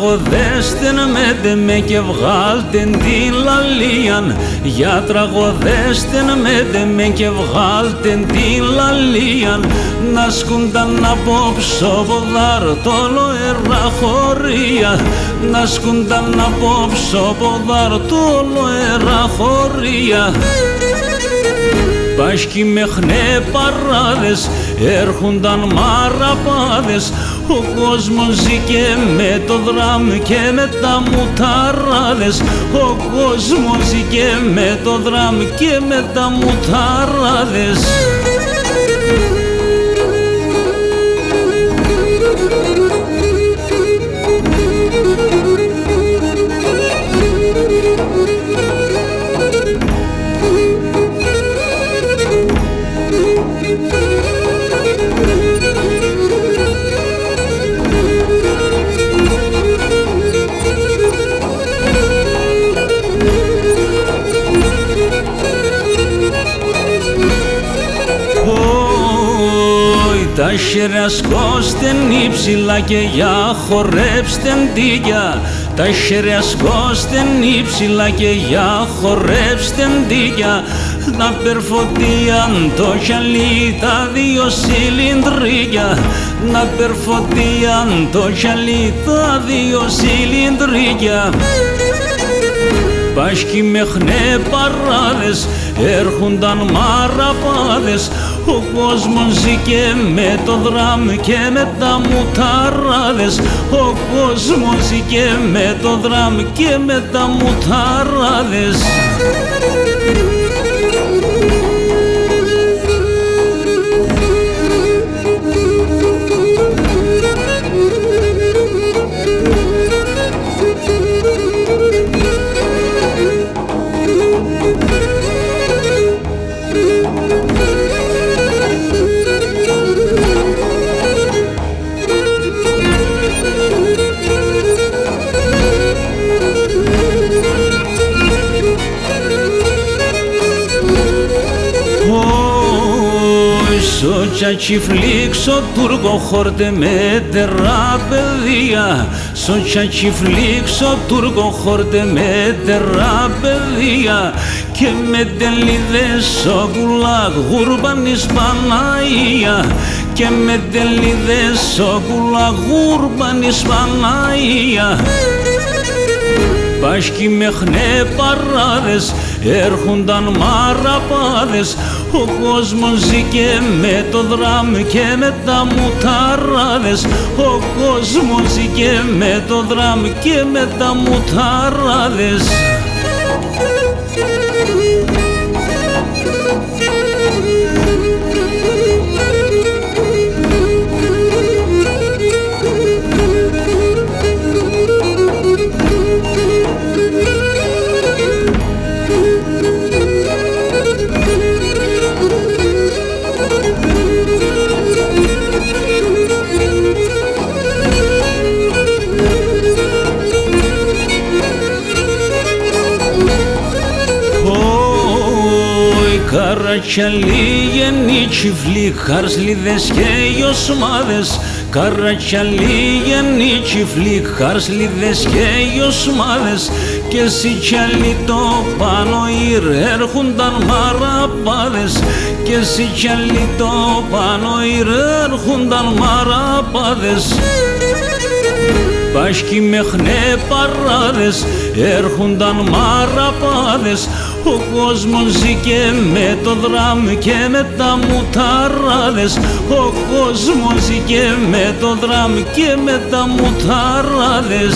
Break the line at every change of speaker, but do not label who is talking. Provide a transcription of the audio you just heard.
τραγωδέστεν με και βγάλτεν τη λαλίαν. Για τραγωδέστεν με και βγάλτεν τη λαλίαν. Να σκούνταν απόψω ποδάρ τόλο εραχωρία. Να σκούνταν απόψω ποδάρ τόλο εραχωρία. Πάσχοι μεχνέ παράδες, έρχονταν μαραπάδες. Ο κόσμος ζήκε με το δράμ και με τα μουταράδες. Ο κόσμος ζήκε με το δράμ και με τα μουταράδες. Τα χέρια σκώστεν υψηλά και για χορέψτεν τίγια. Τα χέρια σκώστεν υψηλά και για χορέψτεν τίγια. Να περφωτίαν το χιαλί τα δύο συλληνδρίκια. Να περφωτίαν το χιαλί τα δύο συλληνδρίκια. Πάσχοι μεχνέ παράδες, έρχονταν μαραπάδες. Ο κόσμος ζήκε με το δράμ και με τα μουταράδες. Ο κόσμος ζήκε με το δράμ και με τα μουταράδες. Σο τσιφλίξω Τούρκο χόρτε με τεραπεδία. Σο τσιφλίξω Τούρκο χόρτε με τεραπεδία. Και με τελίδες ο κουλάκ γούρμπαν Ισπανία. Και με τελίδες ο κουλάκ γούρμπαν Ισπανία. Πάσχοι μεχνέ παράδες, έρχονταν μαραπάδες. Ο κόσμος ζήκε με το δράμ και με τα μουταράδες. Ο κόσμος ζήκε με το δράμ και με τα μουταράδες. Καρατσαλί γεννή τσιφλί, χαρσλίδες και οι οσμάδες. Καρατσαλί γεννή τσιφλί, χαρσλίδες και οι οσμάδες. Και σιτσαλί το πάνω ήρ, έρχονταν μαραπάδες. Και σιτσαλί το πάνω ήρ, έρχονταν μαραπάδες. Πάσχοι μεχνέ παράδες, έρχονταν μαραπάδες. Ο κόσμος ζήκε με το δράμ και με τα μουταράδες. Ο κόσμος ζήκε με το δράμ και με τα μουταράδες.